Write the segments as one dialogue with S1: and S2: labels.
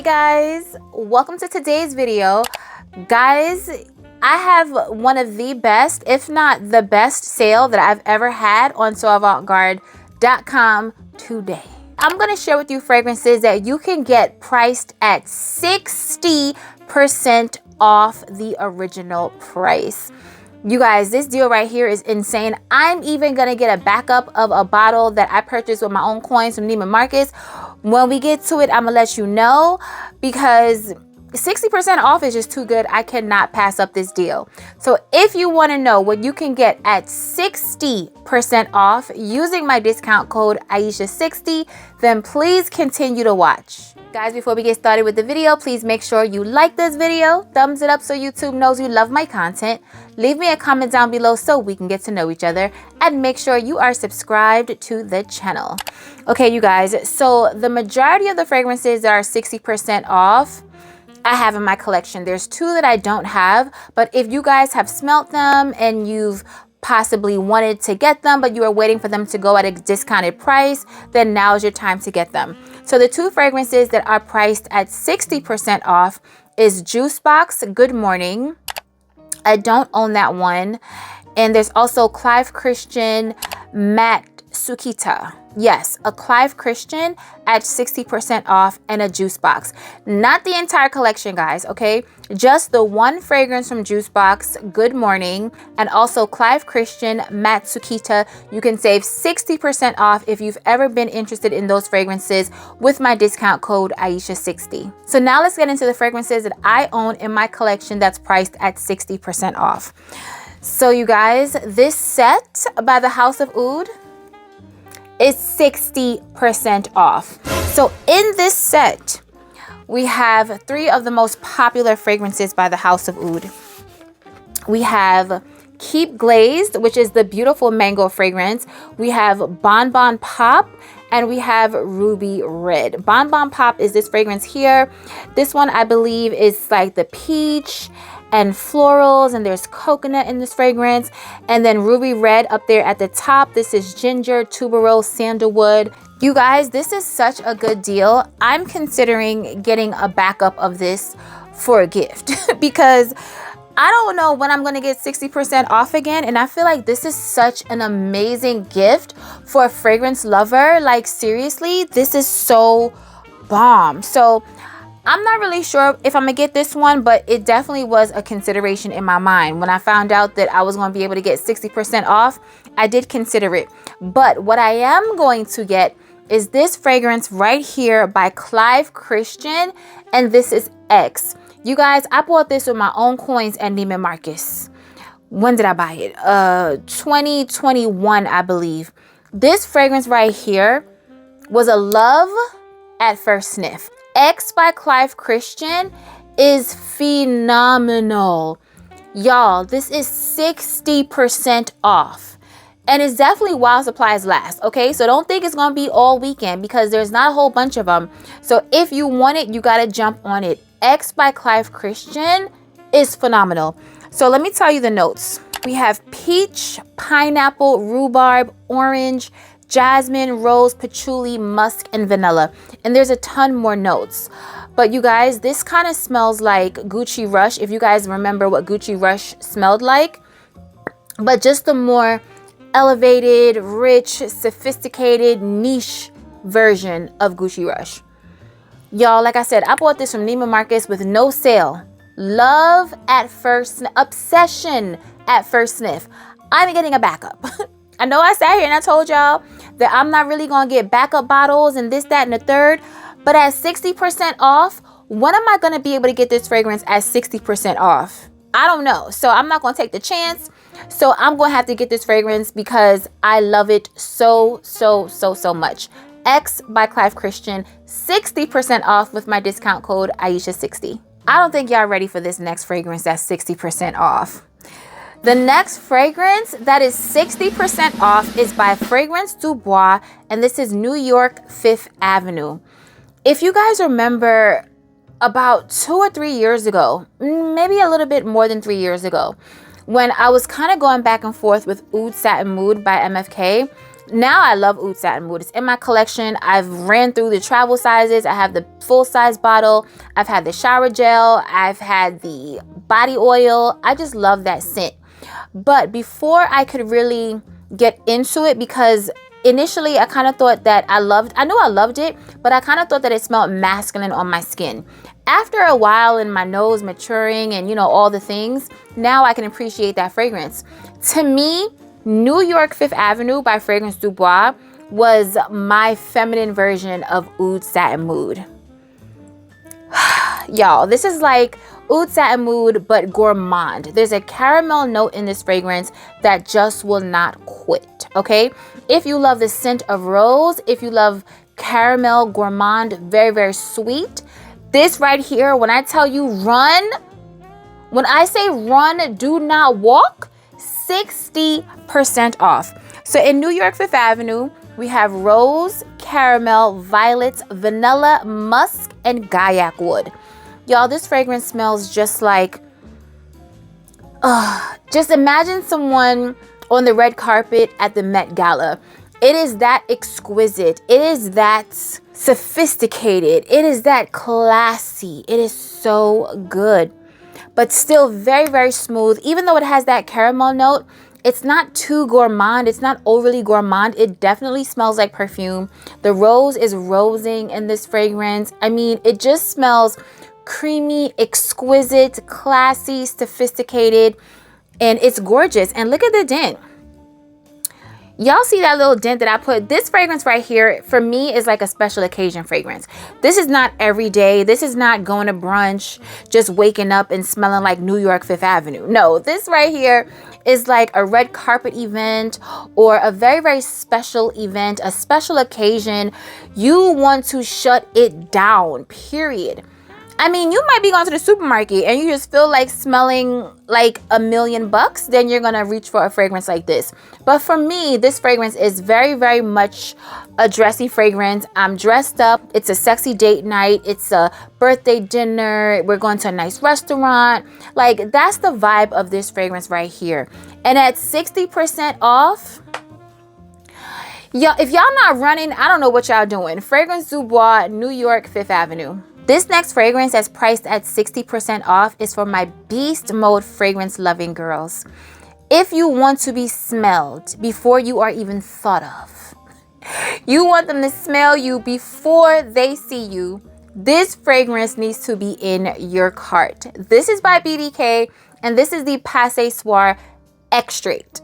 S1: Hey guys, welcome to today's video. Guys, I have one of the best, if not the best sale that I've ever had on So-Avant-Garde.com today. I'm going to share with you fragrances that you can get priced at 60% off the original price. You guys, this deal right here is insane. I'm even gonna get a backup of a bottle that I purchased with my own coins from Neiman Marcus. When we get to it, I'm gonna let you know, because 60% off is just too good. I cannot pass up this deal. So if you want to know what you can get at 60% off using my discount code Aisha60, then please continue to watch. Guys, before we get started with the video, please make sure you like this video, thumbs it up so YouTube knows you love my content, leave me a comment down below so we can get to know each other, and make sure you are subscribed to the channel. Okay, you guys, so the majority of the fragrances that are 60% off, I have in my collection. There's two that I don't have, but if you guys have smelt them and you've possibly wanted to get them, but you are waiting for them to go at a discounted price, then now is your time to get them. So the two fragrances that are priced at 60% off is Juice Box Good Morning. I don't own that one. And there's also Clive Christian Matte Sukita. Yes, a Clive Christian at 60% off and a Juice Box. Not the entire collection, guys, okay? Just the one fragrance from Juice Box, Good Morning, and also Clive Christian Matte Sukita. You can save 60% off if you've ever been interested in those fragrances with my discount code Aisha60. So now let's get into the fragrances that I own in my collection that's priced at 60% off. So you guys, this set by the House of Oud is 60% off. So in this set, we have three of the most popular fragrances by the House of Oud. We have Keep Glazed, which is the beautiful mango fragrance. We have Bon Bon Pop, and we have Ruby Red. Bon Bon Pop is this fragrance here. This one, I believe, is like the peach and florals, and there's coconut in this fragrance. And then Ruby Red up there at the top, this is ginger, tuberose, sandalwood. You guys, this is such a good deal. I'm considering getting a backup of this for a gift because I don't know when I'm gonna get 60% off again, and I feel like this is such an amazing gift for a fragrance lover. Like seriously, this is so bomb. So I'm not really sure if I'm gonna get this one, but it definitely was a consideration in my mind. When I found out that I was gonna be able to get 60% off, I did consider it. But what I am going to get is this fragrance right here by Clive Christian, and this is X. You guys, I bought this with my own coins at Neiman Marcus. When did I buy it? 2021, I believe. This fragrance right here was a love at first sniff. X by Clive Christian is phenomenal. Y'all, this is 60% off. And it's definitely while supplies last, okay? So don't think it's gonna be all weekend because there's not a whole bunch of them. So if you want it, you gotta jump on it. X by Clive Christian is phenomenal. So let me tell you the notes. We have peach, pineapple, rhubarb, orange, jasmine, rose, patchouli, musk, and vanilla. And there's a ton more notes. But you guys, this kind of smells like Gucci Rush, if you guys remember what Gucci Rush smelled like. But just the more elevated, rich, sophisticated, niche version of Gucci Rush. Y'all, like I said, I bought this from Neiman Marcus with no sale. Love at first, obsession at first sniff. I'm getting a backup. I know I sat here and I told y'all that I'm not really gonna get backup bottles and this, that, and the third, but at 60% off, when am I gonna be able to get this fragrance at 60% off? I don't know. So I'm not gonna take the chance. So I'm gonna have to get this fragrance because I love it so much. X by Clive Christian, 60% off with my discount code Aisha60. I don't think y'all ready for this next fragrance that's 60% off. The next fragrance that is 60% off is by Fragrance du Bois, and this is New York 5th Avenue. If you guys remember, about 2 or 3 years ago, maybe a little bit more than 3 years ago, when I was kind of going back and forth with Oud Satin Mood by MFK, Now I love Oud Satin Mood. It's in my collection. I've ran through the travel sizes. I have the full size bottle. I've had the shower gel. I've had the body oil. I just love that scent. But before I could really get into it, because initially I kind of thought that I knew I loved it, but I kind of thought that it smelled masculine on my skin. After a while and my nose maturing and, you know, all the things, now I can appreciate that fragrance. To me, New York 5th Avenue by Fragrance du Bois was my feminine version of Oud Satin Mood. Y'all, this is like Oud Satin Mood, but gourmand. There's a caramel note in this fragrance that just will not quit, okay? If you love the scent of rose, if you love caramel gourmand, very, very sweet, this right here, when I tell you run, when I say run, do not walk, 60% off. So in New York 5th Avenue, we have rose, caramel, violets, vanilla, musk, and gaiac wood. Y'all, this fragrance smells just like, just imagine someone on the red carpet at the Met Gala. It is that exquisite. It is that sophisticated. It is that classy. It is so good, but still very, very smooth. Even though it has that caramel note, it's not too gourmand. It's not overly gourmand. It definitely smells like perfume. The rose is rosing in this fragrance. I mean, it just smells creamy, exquisite, classy, sophisticated, and it's gorgeous. And look at the dent. Y'all see that little dent that I put? This fragrance right here, for me, is like a special occasion fragrance. This is not every day. This is not going to brunch, just waking up and smelling like New York 5th Avenue. No, this right here is like a red carpet event or a very, very special event, a special occasion. You want to shut it down, period. I mean, you might be going to the supermarket and you just feel like smelling like $1,000,000, then you're going to reach for a fragrance like this. But for me, this fragrance is very, very much a dressy fragrance. I'm dressed up. It's a sexy date night. It's a birthday dinner. We're going to a nice restaurant. Like, that's the vibe of this fragrance right here. And at 60% off, y'all, if y'all not running, I don't know what y'all doing. Fragrance du Bois, New York 5th Avenue. This next fragrance that's priced at 60% off is for my beast mode fragrance loving girls. If you want to be smelled before you are even thought of, you want them to smell you before they see you, this fragrance needs to be in your cart. This is by BDK and this is the Passé Soir Extrait.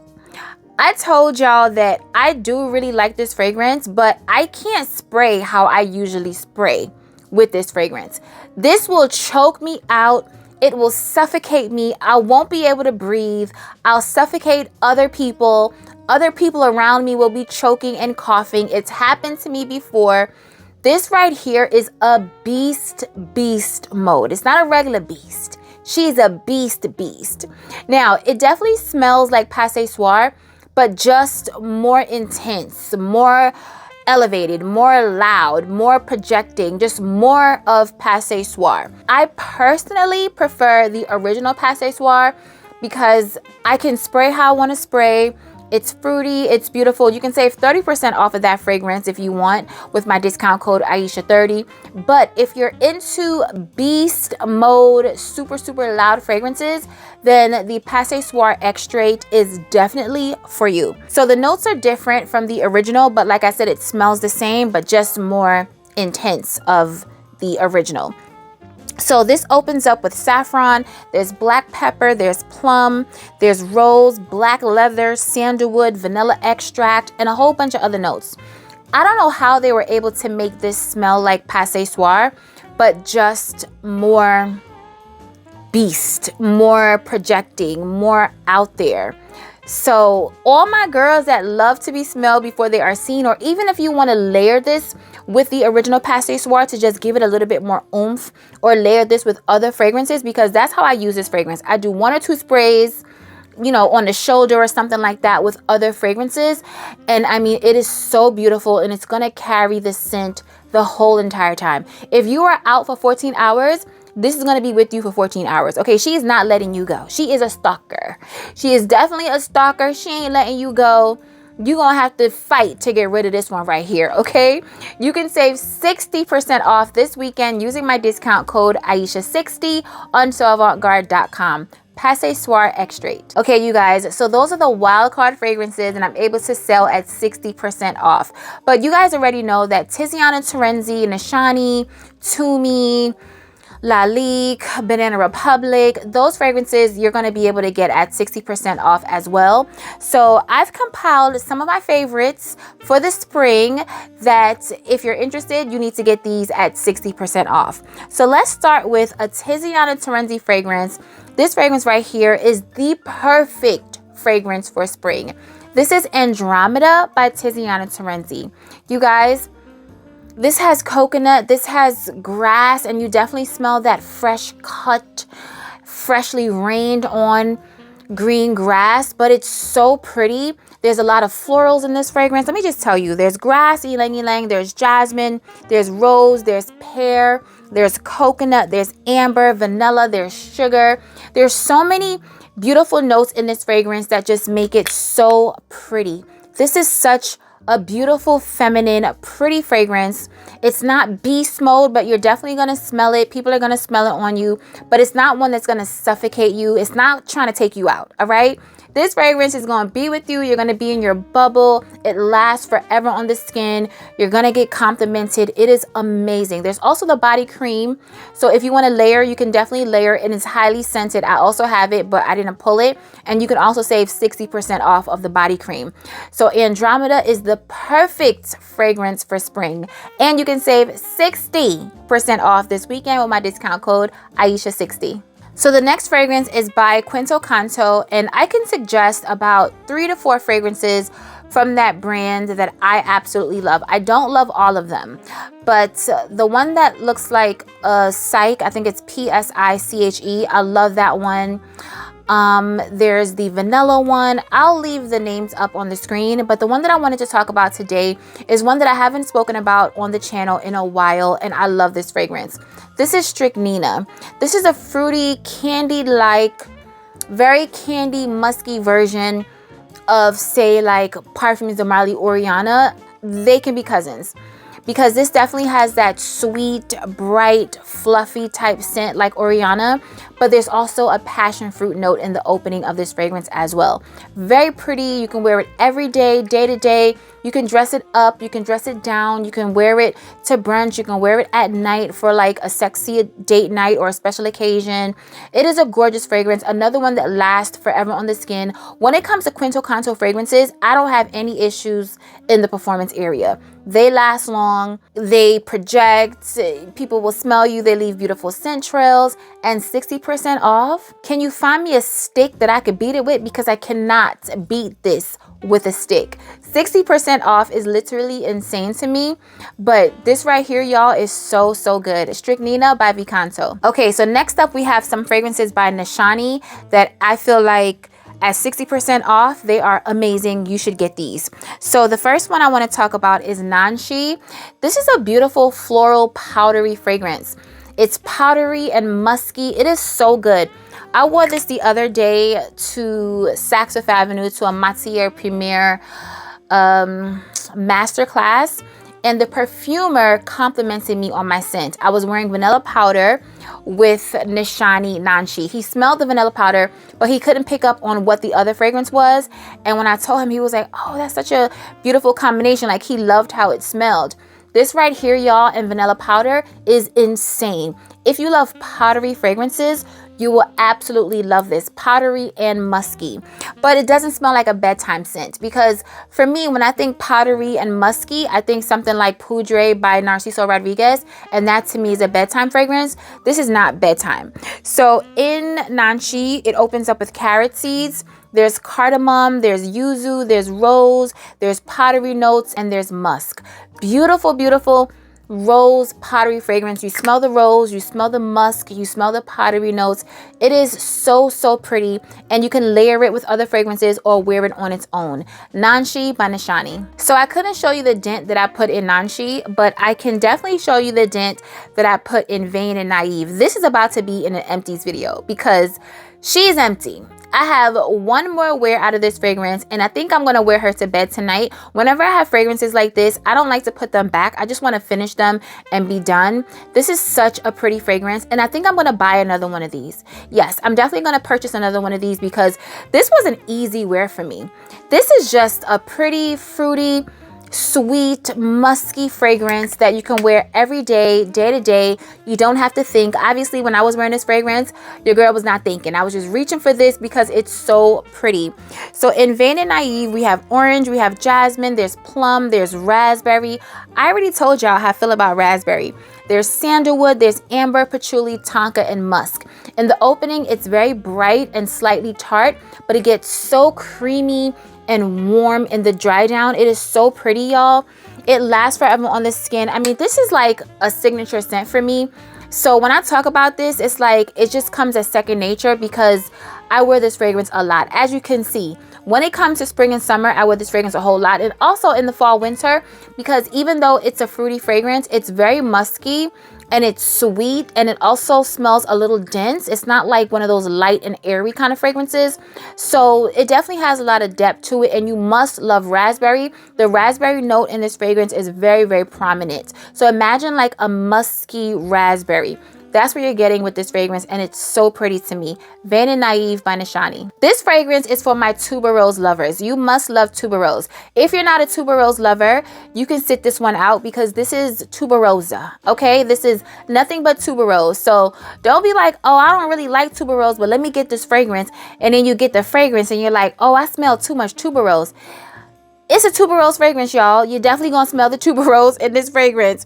S1: I told y'all that I do really like this fragrance, but I can't spray how I usually spray with this fragrance. This will choke me out. It will suffocate me. I won't be able to breathe. I'll suffocate other people. Other people around me will be choking and coughing. It's happened to me before. This right here is a beast mode. It's not a regular beast. She's a beast. Now, it definitely smells like Passé Soir, but just more intense, more elevated, more loud, more projecting, just more of Passé Soir. I personally prefer the original Passé Soir because I can spray how I want to spray. It's fruity, it's beautiful. You can save 30% off of that fragrance if you want with my discount code Aisha30. But if you're into beast mode, super loud fragrances, then the Passé Soir Extrait is definitely for you. So the notes are different from the original, but like I said, it smells the same, but just more intense of the original. So this opens up with saffron, there's black pepper, there's plum, there's rose, black leather, sandalwood, vanilla extract, and a whole bunch of other notes. I don't know how they were able to make this smell like Passé Soir, but just more beast, more projecting, more out there. So all my girls that love to be smelled before they are seen, or even if you want to layer this with the original Passé Soir to just give it a little bit more oomph, or layer this with other fragrances, because that's how I use this fragrance. I do 1 or 2 sprays, you know, on the shoulder or something like that with other fragrances. And I mean, it is so beautiful and it's going to carry the scent the whole entire time. If you are out for 14 hours, this is going to be with you for 14 hours. Okay, she is not letting you go. She is a stalker. She is definitely a stalker. She ain't letting you go. you're gonna have to fight to get rid of this one right here, okay? You can save 60% off this weekend using my discount code Aisha60 on So-Avant-Garde.com. Passe Soir Extrait. Okay, you guys, so those are the wild card fragrances, and I'm able to sell at 60% off. But you guys already know that Tiziana Terenzi, Nishane, Tumi, Lalique, Banana Republic, those fragrances you're going to be able to get at 60% off as well. So I've compiled some of my favorites for the spring that if you're interested, you need to get these at 60% off. So let's start with a Tiziana Terenzi fragrance. This fragrance right here is the perfect fragrance for spring. This is Andromeda by Tiziana Terenzi. You guys, this has coconut, this has grass, and you definitely smell that fresh cut, freshly rained on green grass, but it's so pretty. There's a lot of florals in this fragrance. Let me just tell you, there's grass, ylang ylang, there's jasmine, there's rose, there's pear, there's coconut, there's amber, vanilla, there's sugar. There's so many beautiful notes in this fragrance that just make it so pretty. This is such a beautiful, feminine, pretty fragrance. It's not beast mode, but you're definitely going to smell it. People are going to smell it on you, but it's not one that's going to suffocate you. It's not trying to take you out, all right? This fragrance is going to be with you. You're going to be in your bubble. It lasts forever on the skin. You're going to get complimented. It is amazing. There's also the body cream. So if you want to layer, you can definitely layer it. And it's highly scented. I also have it, but I didn't pull it. And you can also save 60% off of the body cream. So Andromeda is the perfect fragrance for spring. And you can save 60% off this weekend with my discount code Aisha60. So the next fragrance is by Quintessence, and I can suggest about 3 to 4 fragrances from that brand that I absolutely love. I don't love all of them, but the one that looks like a Psyche, I think it's Psyche, I love that one. There's the vanilla one. I'll leave the names up on the screen, but the one that I wanted to talk about today is one that I haven't spoken about on the channel in a while, and I love this fragrance. This is Strychnina. This is a fruity, candy-like, very candy, musky version of, say, like Parfums de Marly Oriana. They can be cousins, because this definitely has that sweet, bright, fluffy type scent like Oriana, but there's also a passion fruit note in the opening of this fragrance as well. Very pretty. You can wear it every day, day to day. You can dress it up, you can dress it down, you can wear it to brunch, you can wear it at night for like a sexy date night or a special occasion. It is a gorgeous fragrance, another one that lasts forever on the skin. When it comes to Quintessence fragrances, I don't have any issues in the performance area. They last long, they project, people will smell you, they leave beautiful scent trails, and 60% off. Can you find me a stick that I could beat it with? Because I cannot beat this with a stick. 60% off is literally insane to me, but this right here, y'all, is so good. Strychnina by Vicanto. Okay, so next up we have some fragrances by Nishane that I feel like at 60% off, they are amazing. You should get these. So the first one I want to talk about is Nanshi. This is a beautiful floral powdery fragrance. It's powdery and musky. It is so good. I wore this the other day to Saks Fifth Avenue to a Matière Premiere masterclass, and the perfumer complimented me on my scent. I was wearing vanilla powder with Nishane Nanshi. He smelled the vanilla powder, but he couldn't pick up on what the other fragrance was. And when I told him, he was like, oh, that's such a beautiful combination. Like, he loved how it smelled. This right here, y'all, and vanilla powder is insane. If you love powdery fragrances, you will absolutely love this. Powdery and musky. But it doesn't smell like a bedtime scent, because for me, when I think powdery and musky, I think something like Poudre by Narciso Rodriguez, and that to me is a bedtime fragrance. This is not bedtime. So in Nanshi, it opens up with carrot seeds. There's cardamom, there's yuzu, there's rose, there's powdery notes, and there's musk. Beautiful, beautiful rose powdery fragrance. You smell the rose, you smell the musk, you smell the powdery notes. It is so pretty, and you can layer it with other fragrances or wear it on its own. Nanshi by Nishane. So I couldn't show you the dent that I put in Nanshi, but I can definitely show you the dent that I put in Vain and Naive. This is about to be in an empties video because she's empty. I have one more wear out of this fragrance, and I think I'm going to wear her to bed tonight. Whenever I have fragrances like this, I don't like to put them back. I just want to finish them and be done. This is such a pretty fragrance, and I think I'm going to buy another one of these. Yes, I'm definitely going to purchase another one of these because this was an easy wear for me. This is just a pretty, fruity, sweet, musky fragrance that you can wear every day, day to day. You don't have to think. Obviously, when I was wearing this fragrance, your girl was not thinking. I was just reaching for this because it's so pretty. So in Vain and Naive, we have orange, we have jasmine, there's plum, there's raspberry. I already told y'all how I feel about raspberry. There's sandalwood, there's amber, patchouli, tonka, and musk. In the opening, it's very bright and slightly tart, but it gets so creamy and warm in the dry down. It is so pretty, y'all. It lasts forever on the skin. I mean, this is like a signature scent for me. So when I talk about this, it's like it just comes as second nature because I wear this fragrance a lot. As you can see, when it comes to spring and summer, I wear this fragrance a whole lot, and also in the fall, winter, because even though it's a fruity fragrance, it's very musky and it's sweet, and it also smells a little dense. It's not like one of those light and airy kind of fragrances. So it definitely has a lot of depth to it, and you must love raspberry. The raspberry note in this fragrance is very, very prominent. So imagine like a musky raspberry. That's what you're getting with this fragrance, and it's so pretty to me. Vain and Naive by Nishane. This fragrance is for my tuberose lovers. You must love tuberose. If you're not a tuberose lover, you can sit this one out because this is tuberosa, okay? This is nothing but tuberose. So don't be like, oh, I don't really like tuberose, but let me get this fragrance. And then you get the fragrance and you're like, oh, I smell too much tuberose. It's a tuberose fragrance, y'all. You're definitely gonna smell the tuberose in this fragrance.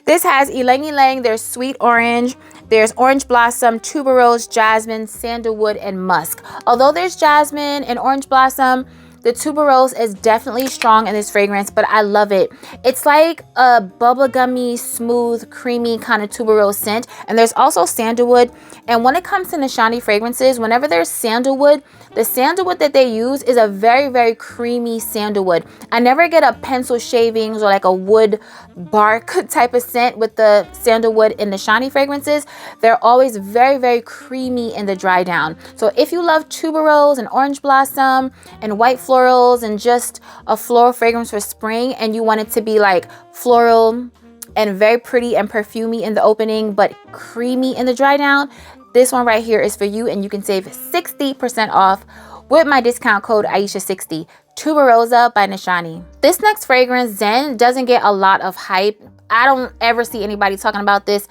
S1: This has ylang ylang, there's sweet orange, there's orange blossom, tuberose, jasmine, sandalwood, and musk. Although there's jasmine and orange blossom, the tuberose is definitely strong in this fragrance, but I love it. It's like a bubblegummy, smooth, creamy kind of tuberose scent. And there's also sandalwood. And when it comes to Nishane fragrances, whenever there's sandalwood, the sandalwood that they use is a very, very creamy sandalwood. I never get a pencil shavings or like a wood bark type of scent with the sandalwood in the Nishane fragrances. They're always very, very creamy in the dry down. So if you love tuberose and orange blossom and white florals and just a floral fragrance for spring, and you want it to be like floral and very pretty and perfumey in the opening but creamy in the dry down, this one right here is for you, and you can save 60% off with my discount code Aisha60. Tuberosa by Nishane. This next fragrance, Zen, doesn't get a lot of hype. I don't ever see anybody talking about this.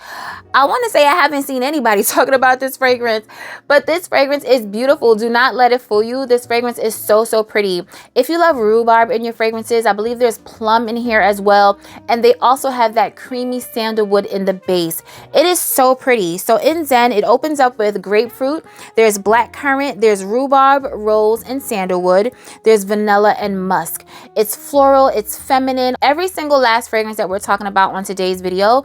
S1: I want to say I haven't seen anybody talking about this fragrance, but this fragrance is beautiful. Do not let it fool you. This fragrance is so, so pretty. If you love rhubarb in your fragrances, I believe there's plum in here as well, and they also have that creamy sandalwood in the base. It is so pretty. So in Zen, it opens up with grapefruit, there's blackcurrant, there's rhubarb, rose, and sandalwood, there's vanilla and musk. It's floral, it's feminine. Every single last fragrance that we're talking about on today's video,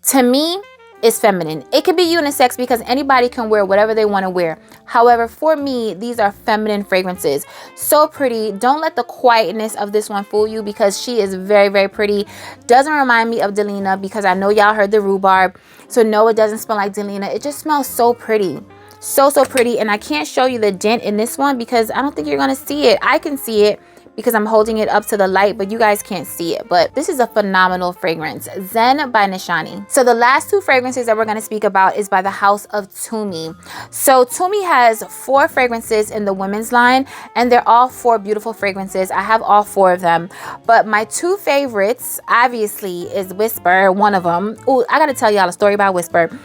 S1: to me, is feminine. It can be unisex because anybody can wear whatever they want to wear. However, for me, these are feminine fragrances. So pretty. Don't let the quietness of this one fool you because she is very, very pretty. Doesn't remind me of Delina because I know y'all heard the rhubarb. So no, it doesn't smell like Delina. It just smells so pretty. So, so pretty. And I can't show you the dent in this one because I don't think you're going to see it. I can see it because I'm holding it up to the light, but you guys can't see it. But this is a phenomenal fragrance. Zen by Nishane. So the last two fragrances that we're going to speak about is by the house of Tumi. So Tumi has 4 fragrances in the women's line, and they're all 4 beautiful fragrances. I have all 4 of them, but my 2 favorites obviously is Whisper, one of them. Oh, I got to tell y'all a story about Whisper,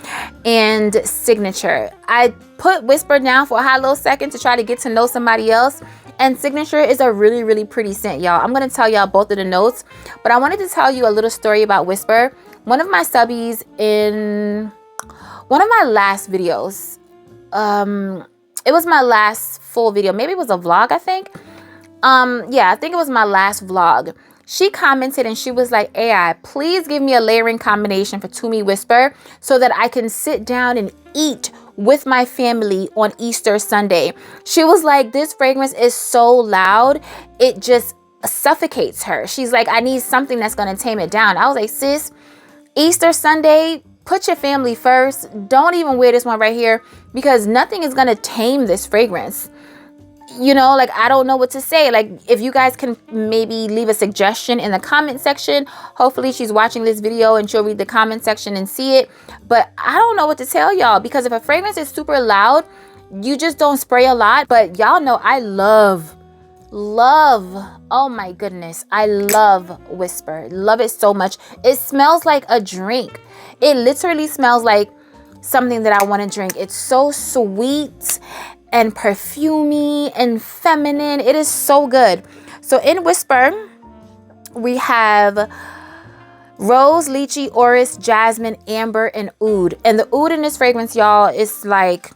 S1: and Signature. I put Whisper down for a hot little second to try to get to know somebody else. And Signature is a really, really pretty scent, y'all. I'm going to tell y'all both of the notes, but I wanted to tell you a little story about Whisper. One of my subbies in one of my last videos, it was my last full video. Maybe it was a vlog, I think. Yeah, I think it was my last vlog. She commented and she was like, AI, please give me a layering combination for Tumi Whisper so that I can sit down and eat with my family on Easter Sunday. She was like, this fragrance is so loud, it just suffocates her. She's like, I need something that's going to tame it down. I was like, sis, Easter Sunday, put your family first. Don't even wear this one right here because nothing is gonna tame this fragrance. You know, like, I don't know what to say. Like, if you guys can maybe leave a suggestion in the comment section. Hopefully she's watching this video and she'll read the comment section and see it. But I don't know what to tell y'all, because if a fragrance is super loud, you just don't spray a lot. But y'all know I love, oh my goodness, I love Whisper. Love it so much. It smells like a drink. It literally smells like something that I want to drink. It's so sweet and perfumey and feminine. It is so good. So in Whisper, we have rose, lychee, orris, jasmine, amber, and oud. And the oud in this fragrance, y'all, is like,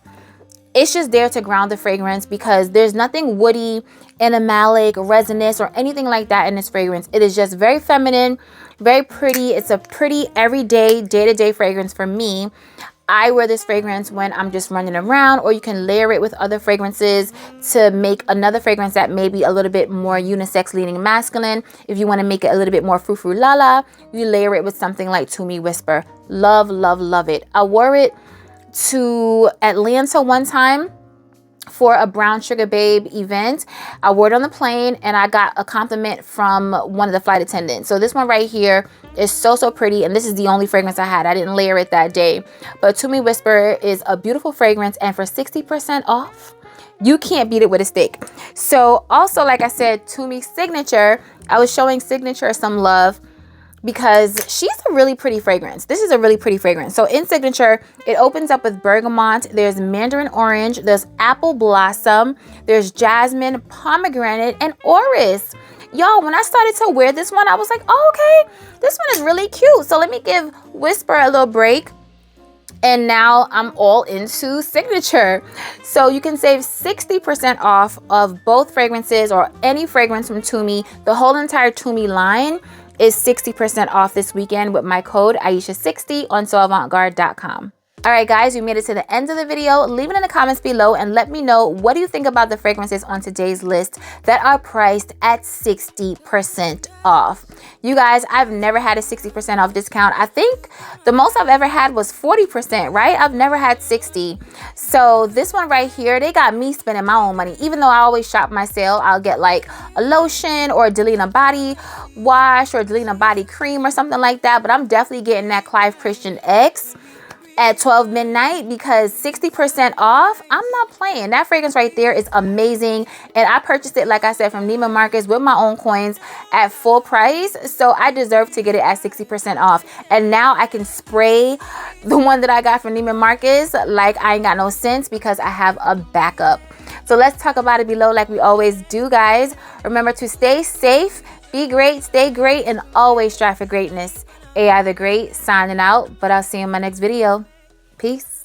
S1: it's just there to ground the fragrance because there's nothing woody, animalic, resinous, or anything like that in this fragrance. It is just very feminine, very pretty. It's a pretty everyday, day-to-day fragrance for me. I wear this fragrance when I'm just running around, or you can layer it with other fragrances to make another fragrance that may be a little bit more unisex leaning masculine. If you want to make it a little bit more frou-frou la-la, you layer it with something like Tumi Whisper. Love, love, love it. I wore it to Atlanta one time for a Brown Sugar Babe event. I wore it on the plane and I got a compliment from one of the flight attendants. So this one right here is so pretty, and this is the only fragrance I had. I didn't layer it that day. But Tumi Whisper is a beautiful fragrance, and for 60% off, you can't beat it with a stick. So also, like I said, Tumi Signature, I was showing Signature some love because she's a really pretty fragrance. This is a really pretty fragrance. So in Signature, it opens up with bergamot, there's mandarin orange, there's apple blossom, there's jasmine, pomegranate, and orris. Y'all, when I started to wear this one, I was like, oh, okay, this one is really cute. So let me give Whisper a little break. And now I'm all into Signature. So you can save 60% off of both fragrances or any fragrance from Tumi. The whole entire Tumi line is 60% off this weekend with my code Aisha60 on So-Avant-Garde.com. All right, guys, we made it to the end of the video. Leave it in the comments below and let me know, what do you think about the fragrances on today's list that are priced at 60% off? You guys, I've never had a 60% off discount. I think the most I've ever had was 40%, right? I've never had 60. So this one right here, they got me spending my own money. Even though I always shop my sale, I'll get like a lotion or a Delina body wash or Delina body cream or something like that. But I'm definitely getting that Clive X at 12 midnight because 60% off. I'm not playing. That fragrance right there is amazing, and I purchased it, like I said, from Neiman Marcus with my own coins at full price, so I deserve to get it at 60% off. And now I can spray the one that I got from Neiman Marcus like I ain't got no sense because I have a backup. So let's talk about it below like we always do, guys. Remember to stay safe, be great, stay great, and always strive for greatness. AI the Great signing out, but I'll see you in my next video. Peace.